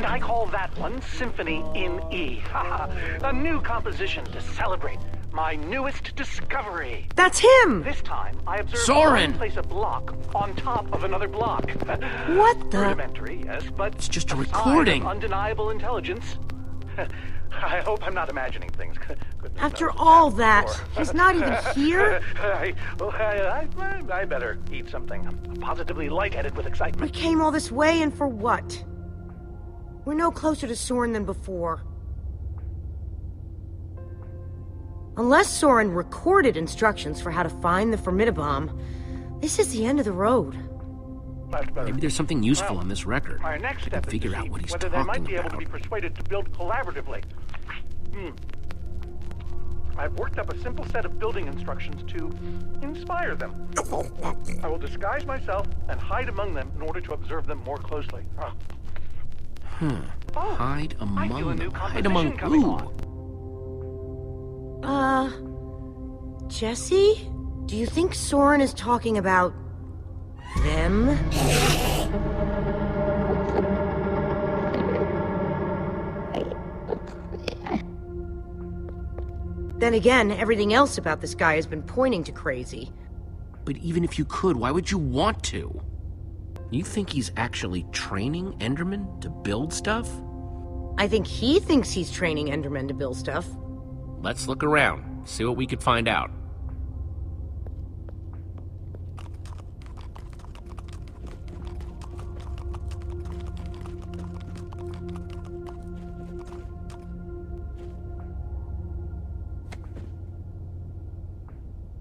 And I call that one Symphony in E. A new composition to celebrate my newest discovery. That's him! This time, I observed Soren! place a block on top of another block. What the? Rudimentary, yes, but It's just a sign of recording. Undeniable intelligence. I hope I'm not imagining things. Goodness After knows all what's that, happened before. he's not even here? I better eat something. I'm positively lightheaded with We excitement. came all this way, and for what? We're no closer to Soren than before. Unless Soren recorded instructions for how to find the Formidabomb, this is the end of the road. Maybe there's something useful on this record. My next I step can is figure to out see what he's whether they might talking be able to about. be persuaded to build collaboratively. I've worked up a simple set of building instructions to inspire them. I will disguise myself and hide among them in order to observe them more closely. Oh, Hide I among feel a new them. Hide composition among coming who? on. Jesse? Do you think Soren is talking about them? Then again, everything else about this guy has been pointing to crazy. But even if you could, why would you want to? You think he's actually training Endermen to build stuff? I think he thinks he's training Endermen to build stuff. Let's look around, see what we could find out.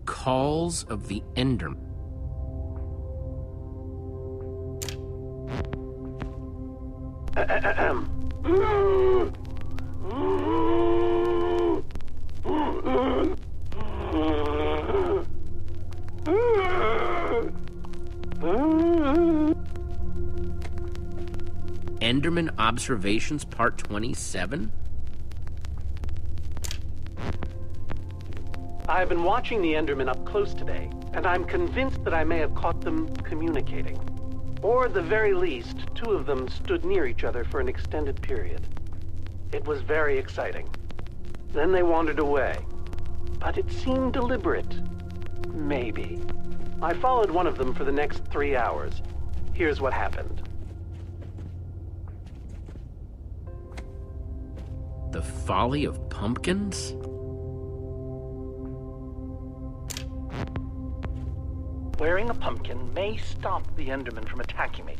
Calls of the Enderman. Enderman Observations Part 27? I've been watching the Endermen up close today, and I'm convinced that I may have caught them communicating. Or at the very least, two of them stood near each other for an extended period. It was very exciting. Then they wandered away. But it seemed deliberate. Maybe. I followed one of them for the next 3 hours. Here's what happened. The Folly of Pumpkins? Wearing a pumpkin may stop the Endermen from attacking me,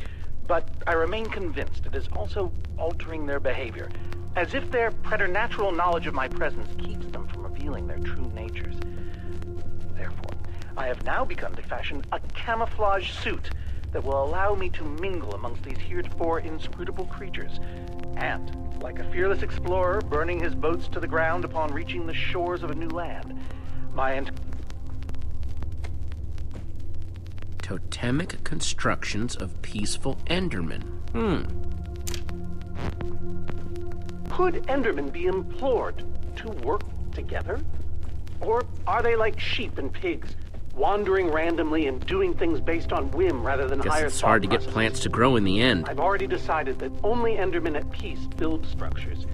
but I remain convinced it is also altering their behavior, as if their preternatural knowledge of my presence keeps them from revealing their true natures. Therefore, I have now begun to fashion a camouflage suit that will allow me to mingle amongst these heretofore inscrutable creatures, and, like a fearless explorer burning his boats to the ground upon reaching the shores of a new land, my Totemic constructions of peaceful Endermen. Could Endermen be implored to work together? Or are they like sheep and pigs, wandering randomly and doing things based on whim rather than Guess higher it's hard to thought get processes? plants to grow in the end. I've already decided that only Endermen at peace build structures.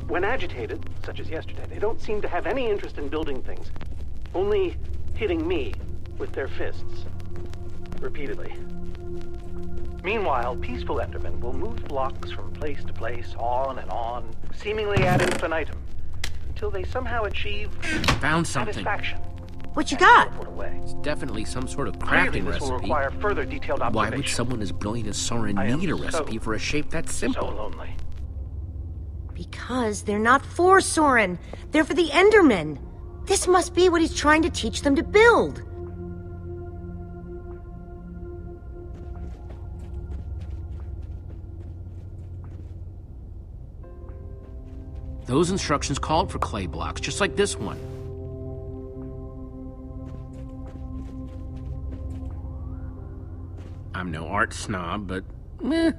When agitated, such as yesterday, they don't seem to have any interest in building things, only hitting me with their fists. Repeatedly. Meanwhile, peaceful Endermen will move blocks from place to place, on, seemingly ad infinitum, until they somehow achieve Found something. satisfaction. What you and got? teleport away. It's definitely some sort of Clearly, crafting this will recipe. require further detailed Why observation. would someone as brilliant as Soren I am need a so, recipe for a shape that So simple? lonely. Because they're not for Soren. They're for the Endermen. This must be what he's trying to teach them to build. Those instructions called for clay blocks, just like this one. I'm no art snob, but meh.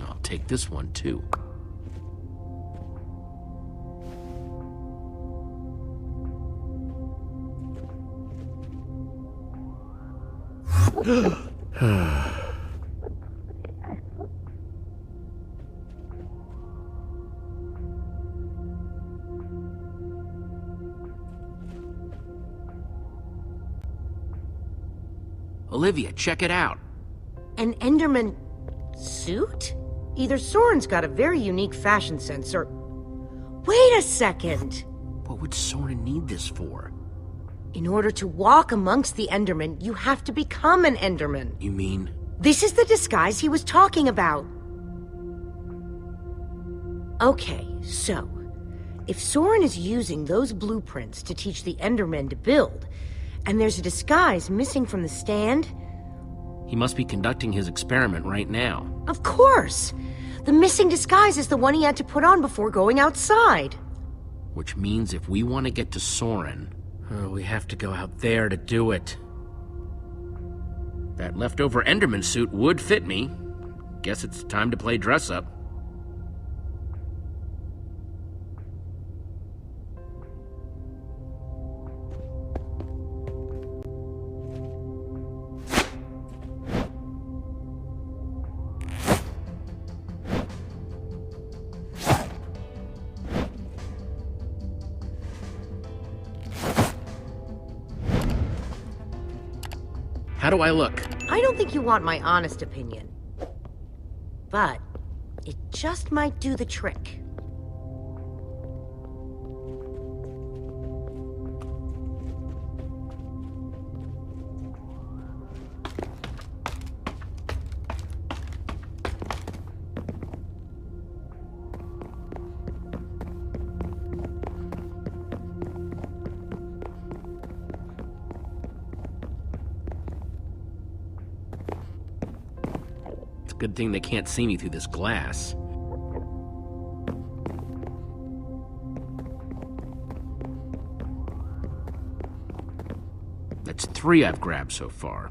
I'll take this one too. Olivia, check it out. An Enderman suit? Either Soren's got a very unique fashion sense or... Wait a second! What would Soren need this for? In order to walk amongst the Endermen, you have to become an Enderman. You mean? This is the disguise he was talking about. Okay, so... if Soren is using those blueprints to teach the Endermen to build, and there's a disguise missing from the stand... He must be conducting his experiment right now. Of course! The missing disguise is the one he had to put on before going outside. Which means if we want to get to Soren, we have to go out there to do it. That leftover Enderman suit would fit me. Guess it's time to play dress-up. How do I look? I don't think you want my honest opinion. But it just might do the trick. Good thing they can't see me through this glass. That's 3 I've grabbed so far.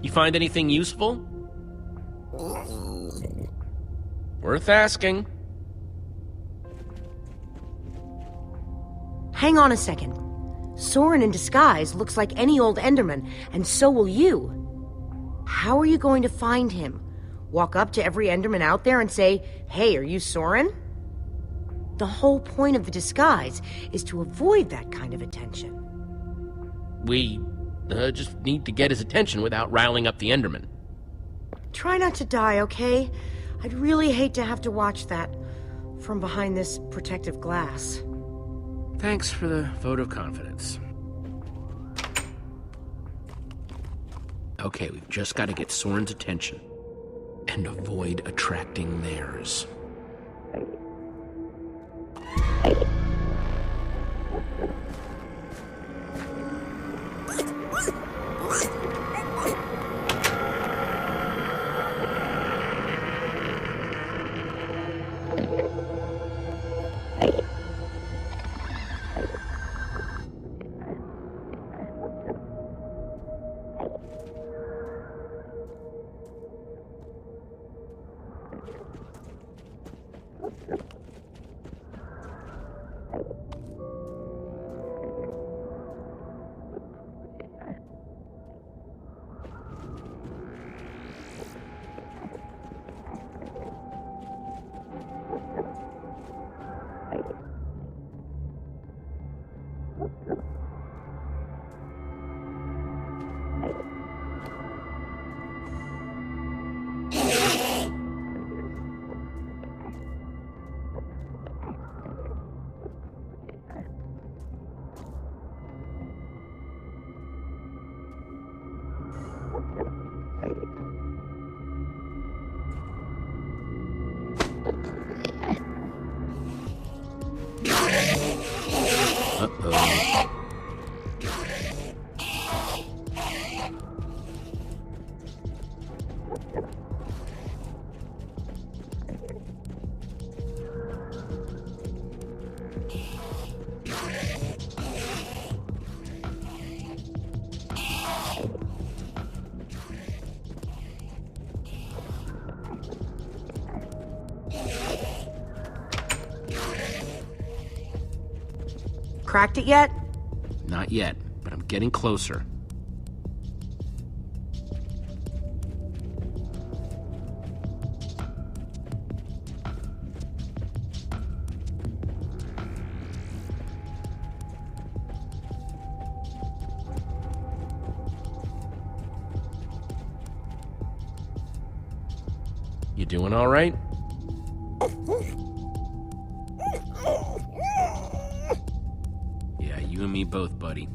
You find anything useful? Worth asking. Hang on a second. Soren in disguise looks like any old Enderman, and so will you. How are you going to find him? Walk up to every Enderman out there and say, "Hey, are you Soren?" The whole point of the disguise is to avoid that kind of attention. We just need to get his attention without riling up the Enderman. Try not to die, okay? I'd really hate to have to watch that from behind this protective glass. Thanks for the vote of confidence. Okay, we've just got to get Soren's attention and avoid attracting theirs. Cracked it yet? Not yet, but I'm getting closer. You doing all right? Yeah, you and me both, buddy.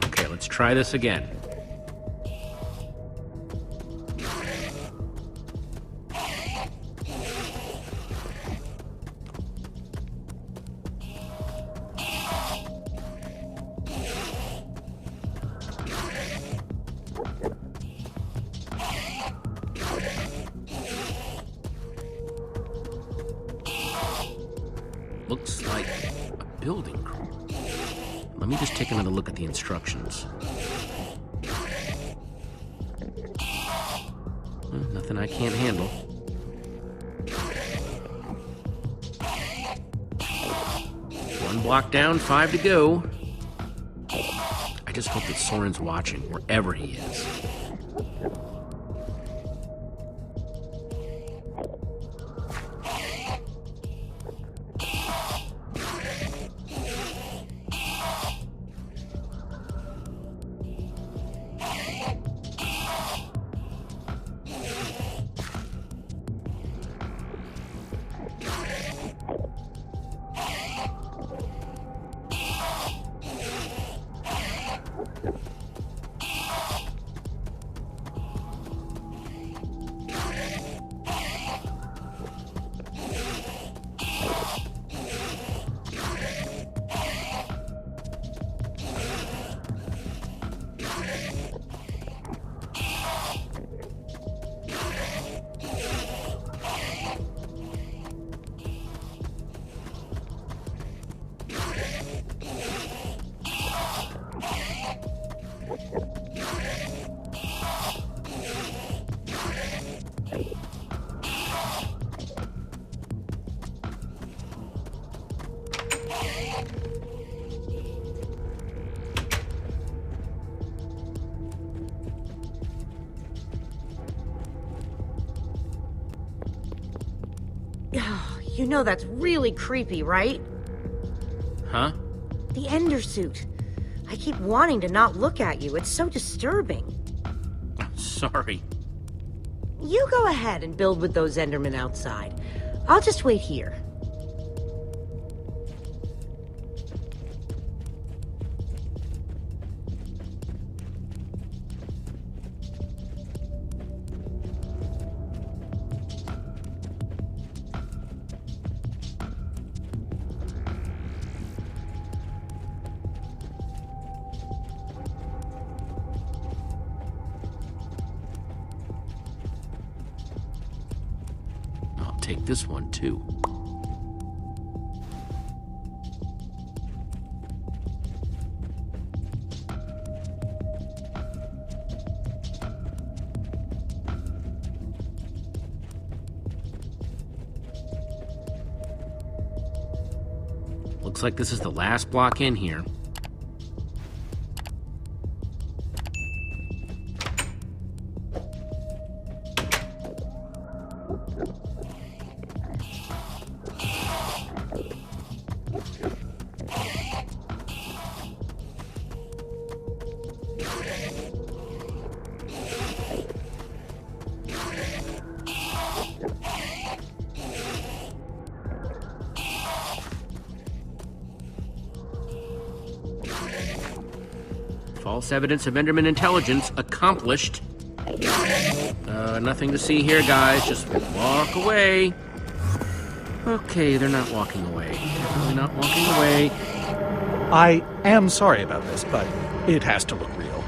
Okay, let's try this again. Looks like a building crew. Let me just take another look at the instructions. Nothing I can't handle. One block down, 5 to go. I just hope that Soren's watching, wherever he is. You know that's really creepy, right? Huh? The Ender suit. I keep wanting to not look at you. It's so disturbing. Sorry. You go ahead and build with those Endermen outside. I'll just wait here. Take this one, too. Looks like this is the last block in here. False evidence of Enderman intelligence accomplished. Nothing to see here, guys. Just walk away. Okay, they're not walking away. Definitely not walking away. I am sorry about this, but it has to look real.